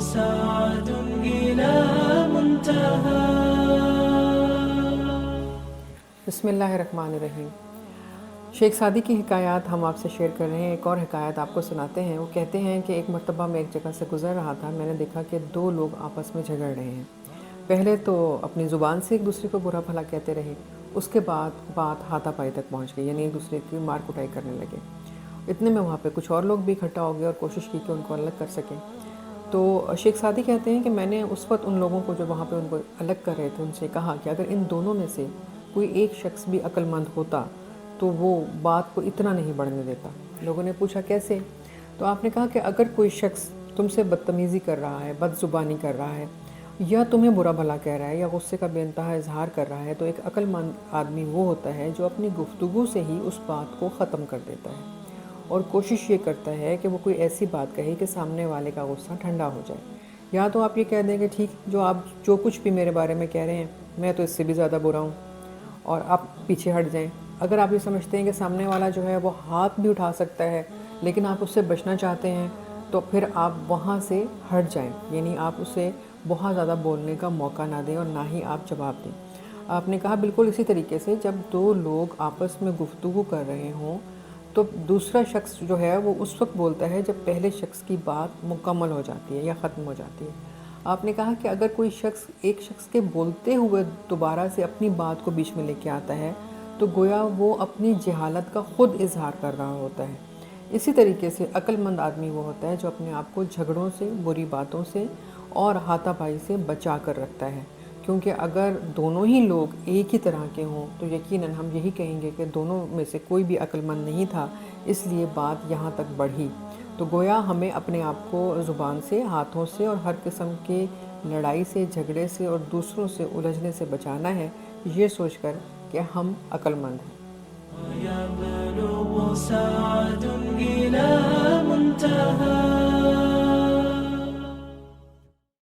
سعد إلى منتهى. بسم اللہ الرحمن الرحیم. شیخ سعدی کی حکایات ہم آپ سے شیئر کر رہے ہیں. ایک اور حکایت آپ کو سناتے ہیں. وہ کہتے ہیں کہ ایک مرتبہ میں ایک جگہ سے گزر رہا تھا. میں نے دیکھا کہ دو لوگ آپس میں جھگڑ رہے ہیں. پہلے تو اپنی زبان سے ایک دوسرے کو برا بھلا کہتے رہے. اس کے بعد بات ہاتھا پائی تک پہنچ گئی، یعنی ایک دوسرے کی مار کٹائی کرنے لگے. اتنے میں وہاں پہ کچھ اور لوگ بھی اکٹھا ہو گئے اور کوشش کی کہ ان کو الگ کر سکیں. تو شیخ سعدی کہتے ہیں کہ میں نے اس وقت ان لوگوں کو جو وہاں پہ ان کو الگ کر رہے تھے ان سے کہا کہ اگر ان دونوں میں سے کوئی ایک شخص بھی عقل مند ہوتا تو وہ بات کو اتنا نہیں بڑھنے دیتا. لوگوں نے پوچھا کیسے؟ تو آپ نے کہا کہ اگر کوئی شخص تم سے بدتمیزی کر رہا ہے، بد زبانی کر رہا ہے، یا تمہیں برا بھلا کہہ رہا ہے، یا غصے کا بے انتہا اظہار کر رہا ہے، تو ایک عقل مند آدمی وہ ہوتا ہے جو اپنی گفتگو سے ہی اس بات کو ختم کر دیتا ہے اور کوشش یہ کرتا ہے کہ وہ کوئی ایسی بات کہے کہ سامنے والے کا غصہ ٹھنڈا ہو جائے. یا تو آپ یہ کہہ دیں کہ ٹھیک، جو کچھ بھی میرے بارے میں کہہ رہے ہیں میں تو اس سے بھی زیادہ برا ہوں، اور آپ پیچھے ہٹ جائیں. اگر آپ یہ سمجھتے ہیں کہ سامنے والا جو ہے وہ ہاتھ بھی اٹھا سکتا ہے لیکن آپ اس سے بچنا چاہتے ہیں تو پھر آپ وہاں سے ہٹ جائیں، یعنی آپ اسے بہت زیادہ بولنے کا موقع نہ دیں اور نہ ہی آپ جواب دیں. آپ نے کہا بالکل اسی طریقے سے جب دو لوگ آپس میں گفتگو کر رہے ہوں تو دوسرا شخص جو ہے وہ اس وقت بولتا ہے جب پہلے شخص کی بات مکمل ہو جاتی ہے یا ختم ہو جاتی ہے. آپ نے کہا کہ اگر کوئی شخص ایک شخص کے بولتے ہوئے دوبارہ سے اپنی بات کو بیچ میں لے کے آتا ہے تو گویا وہ اپنی جہالت کا خود اظہار کر رہا ہوتا ہے. اسی طریقے سے عقل مند آدمی وہ ہوتا ہے جو اپنے آپ کو جھگڑوں سے، بری باتوں سے اور ہاتھا پائی سے بچا کر رکھتا ہے. کیونکہ اگر دونوں ہی لوگ ایک ہی طرح کے ہوں تو یقیناً ہم یہی کہیں گے کہ دونوں میں سے کوئی بھی عقل مند نہیں تھا، اس لیے بات یہاں تک بڑھی. تو گویا ہمیں اپنے آپ کو زبان سے، ہاتھوں سے اور ہر قسم کے لڑائی سے، جھگڑے سے اور دوسروں سے الجھنے سے بچانا ہے، یہ سوچ کر کہ ہم عقل مند ہیں. ويبلغ سعد